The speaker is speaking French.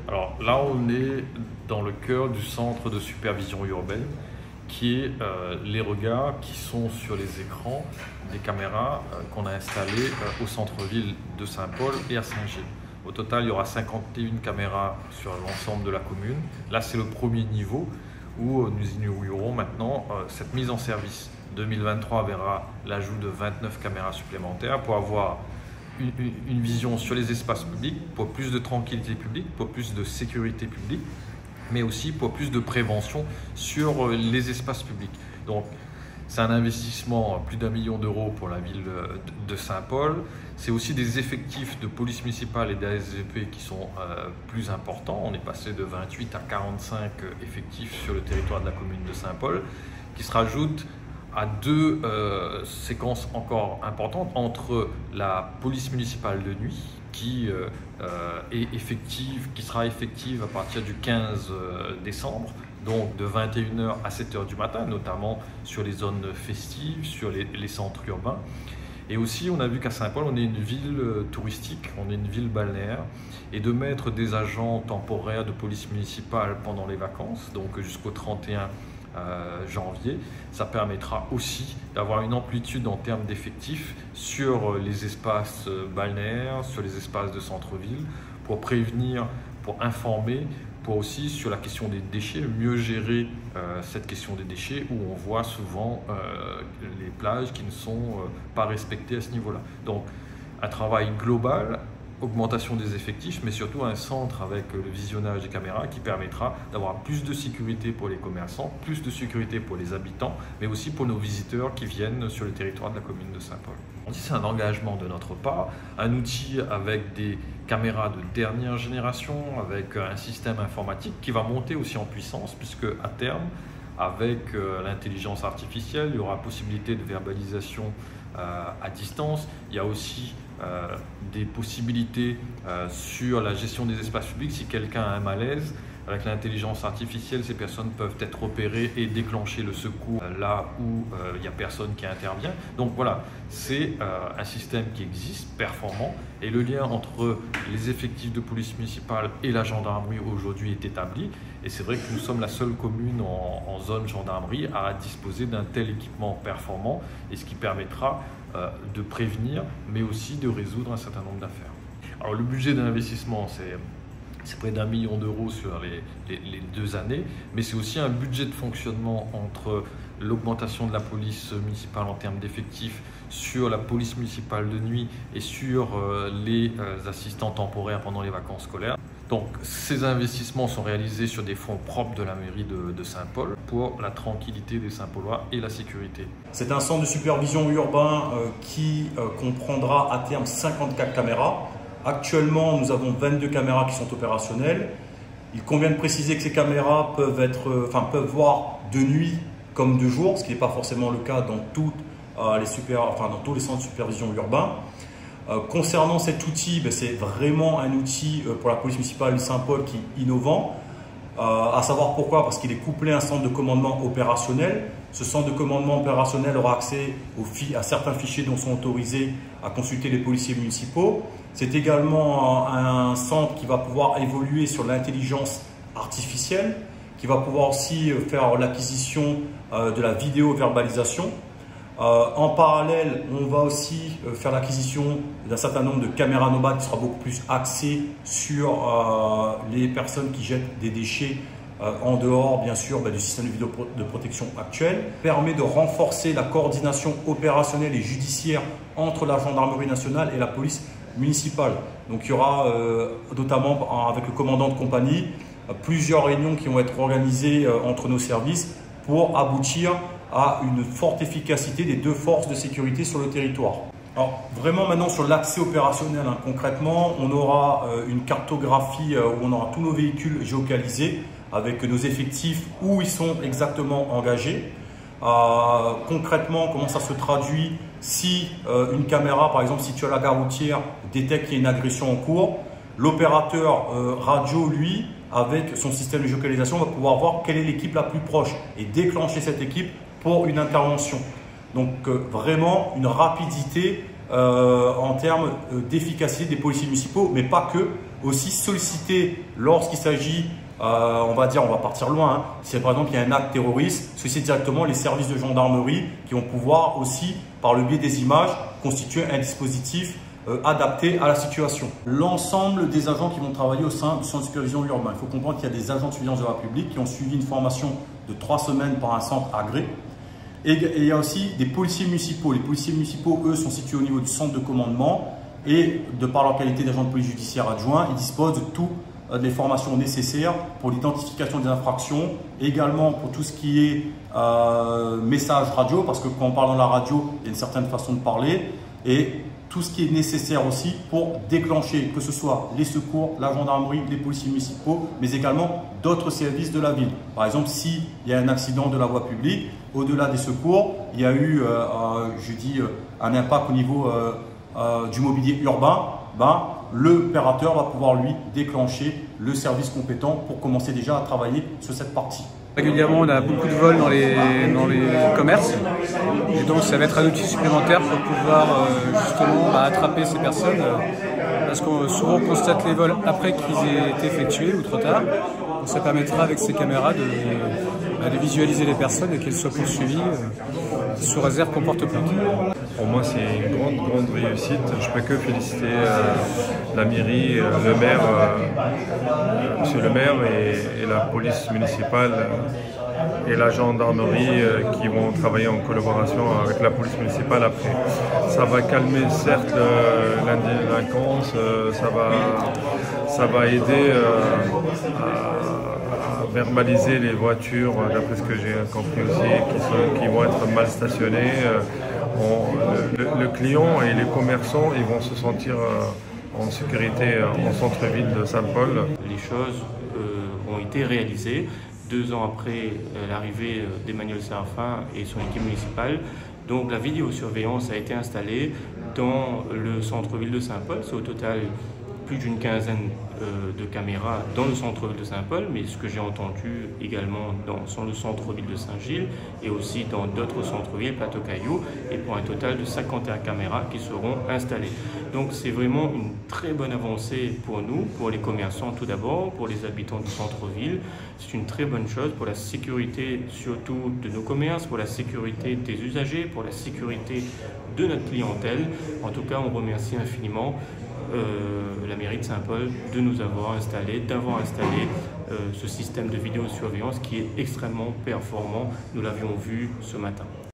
Alors là, on est dans le cœur du centre de supervision urbaine, qui est les regards qui sont sur les écrans des caméras qu'on a installées au centre-ville de Saint-Paul et à Saint-Gilles. Au total, il y aura 51 caméras sur l'ensemble de la commune. Là, c'est le premier niveau où nous inaugurons maintenant cette mise en service. 2023 verra l'ajout de 29 caméras supplémentaires pour avoir une vision sur les espaces publics, pour plus de tranquillité publique, pour plus de sécurité publique, mais aussi pour plus de prévention sur les espaces publics. Donc, c'est un investissement plus d'1 million d'euros pour la ville de Saint-Paul. C'est aussi des effectifs de police municipale et d'ASVP qui sont plus importants. On est passé de 28 à 45 effectifs sur le territoire de la commune de Saint-Paul, qui se rajoutent à deux séquences encore importantes entre la police municipale de nuit qui sera effective à partir du 15 décembre, donc de 21h à 7h du matin, notamment sur les zones festives, sur les centres urbains. Et aussi, on a vu qu'à Saint-Paul, on est une ville touristique, on est une ville balnéaire, et de mettre des agents temporaires de police municipale pendant les vacances, donc jusqu'au 31 janvier, ça permettra aussi d'avoir une amplitude en termes d'effectifs sur les espaces balnéaires, sur les espaces de centre-ville, pour prévenir, pour informer, pour aussi sur la question des déchets, mieux gérer cette question des déchets où on voit souvent les plages qui ne sont pas respectées à ce niveau-là. Donc un travail global, augmentation des effectifs, mais surtout un centre avec le visionnage des caméras qui permettra d'avoir plus de sécurité pour les commerçants, plus de sécurité pour les habitants, mais aussi pour nos visiteurs qui viennent sur le territoire de la commune de Saint-Paul. C'est un engagement de notre part, un outil avec des caméras de dernière génération, avec un système informatique qui va monter aussi en puissance, puisque à terme, avec l'intelligence artificielle, il y aura possibilité de verbalisation à distance. Il y a aussi des possibilités sur la gestion des espaces publics. Si quelqu'un a un malaise, avec l'intelligence artificielle, ces personnes peuvent être repérées et déclencher le secours là où il n'y a personne qui intervient. Donc voilà, c'est un système qui existe, performant, et le lien entre les effectifs de police municipale et la gendarmerie aujourd'hui est établi. Et c'est vrai que nous sommes la seule commune en zone gendarmerie à disposer d'un tel équipement performant, et ce qui permettra de prévenir, mais aussi de résoudre un certain nombre d'affaires. Alors le budget d'investissement, c'est près d'1 million d'euros sur les 2 années, mais c'est aussi un budget de fonctionnement entre l'augmentation de la police municipale en termes d'effectifs, sur la police municipale de nuit et sur les assistants temporaires pendant les vacances scolaires. Donc ces investissements sont réalisés sur des fonds propres de la mairie de Saint-Paul pour la tranquillité des Saint-Paulois et la sécurité. C'est un centre de supervision urbain qui comprendra à terme 54 caméras. Actuellement, nous avons 22 caméras qui sont opérationnelles. Il convient de préciser que ces caméras peuvent voir de nuit comme de jour, ce qui n'est pas forcément le cas dans tous les centres de supervision urbains. Concernant cet outil, c'est vraiment un outil pour la police municipale de Saint-Paul qui est innovant. À savoir pourquoi? Parce qu'il est couplé à un centre de commandement opérationnel. Ce centre de commandement opérationnel aura accès à certains fichiers dont sont autorisés à consulter les policiers municipaux. C'est également un centre qui va pouvoir évoluer sur l'intelligence artificielle, qui va pouvoir aussi faire l'acquisition de la vidéo-verbalisation. En parallèle, on va aussi faire l'acquisition d'un certain nombre de caméras nomades qui sera beaucoup plus axée sur les personnes qui jettent des déchets en dehors, bien sûr, du système de vidéo de protection actuel. Permet de renforcer la coordination opérationnelle et judiciaire entre la gendarmerie nationale et la police municipale. Donc il y aura notamment avec le commandant de compagnie plusieurs réunions qui vont être organisées entre nos services pour aboutir à une forte efficacité des deux forces de sécurité sur le territoire. Alors vraiment maintenant sur l'accès opérationnel, concrètement, on aura une cartographie où on aura tous nos véhicules géolocalisés avec nos effectifs où ils sont exactement engagés. Concrètement, comment ça se traduit si une caméra, par exemple située à la gare routière, détecte qu'il y a une agression en cours, l'opérateur radio, lui, avec son système de géolocalisation, va pouvoir voir quelle est l'équipe la plus proche et déclencher cette équipe pour une intervention. Donc vraiment une rapidité en termes d'efficacité des policiers municipaux, mais pas que, aussi solliciter lorsqu'il s'agit, on va partir loin, hein, si par exemple il y a un acte terroriste, solliciter directement les services de gendarmerie qui vont pouvoir aussi, par le biais des images, constituer un dispositif adapté à la situation. L'ensemble des agents qui vont travailler au sein du centre de supervision urbain. Il faut comprendre qu'il y a des agents de surveillance de la République qui ont suivi une formation de 3 semaines par un centre agréé. Et il y a aussi des policiers municipaux. Les policiers municipaux, eux, sont situés au niveau du centre de commandement et de par leur qualité d'agent de police judiciaire adjoint, ils disposent de toutes les formations nécessaires pour l'identification des infractions, également pour tout ce qui est message radio, parce que quand on parle dans la radio, il y a une certaine façon de parler, et tout ce qui est nécessaire aussi pour déclencher, que ce soit les secours, la gendarmerie, les policiers municipaux, mais également d'autres services de la ville. Par exemple, s'il y a un accident de la voie publique, au-delà des secours, il y a eu, un impact au niveau du mobilier urbain, l'opérateur va pouvoir lui déclencher le service compétent pour commencer déjà à travailler sur cette partie. Régulièrement, on a beaucoup de vols dans les commerces et donc ça va être un outil supplémentaire pour pouvoir justement attraper ces personnes parce qu'on souvent on constate les vols après qu'ils aient été effectués ou trop tard. Donc ça permettra avec ces caméras de visualiser les personnes et qu'elles soient poursuivies sous réserve qu'on porte plainte. Pour moi, c'est une grande réussite. Je ne peux que féliciter la mairie, le maire, monsieur le maire et la police municipale et la gendarmerie qui vont travailler en collaboration avec la police municipale après. Ça va calmer certes l'indélinquance, ça va aider à verbaliser les voitures, d'après ce que j'ai compris aussi, qui vont être mal stationnées. Le client et les commerçants, ils vont se sentir en sécurité en centre-ville de Saint-Paul. Les choses ont été réalisées 2 ans après l'arrivée d'Emmanuel Séraphin et son équipe municipale. Donc la vidéosurveillance a été installée dans le centre-ville de Saint-Paul. C'est au total plus d'une quinzaine de caméras dans le centre-ville de Saint-Paul, mais ce que j'ai entendu également dans le centre-ville de Saint-Gilles et aussi dans d'autres centres-villes, Plateau-Caillou, et pour un total de 51 caméras qui seront installées. Donc c'est vraiment une très bonne avancée pour nous, pour les commerçants tout d'abord, pour les habitants du centre-ville. C'est une très bonne chose pour la sécurité surtout de nos commerces, pour la sécurité des usagers, pour la sécurité de notre clientèle. En tout cas, on remercie infiniment la mairie de Saint-Paul d'avoir installé ce système de vidéosurveillance qui est extrêmement performant. Nous l'avions vu ce matin.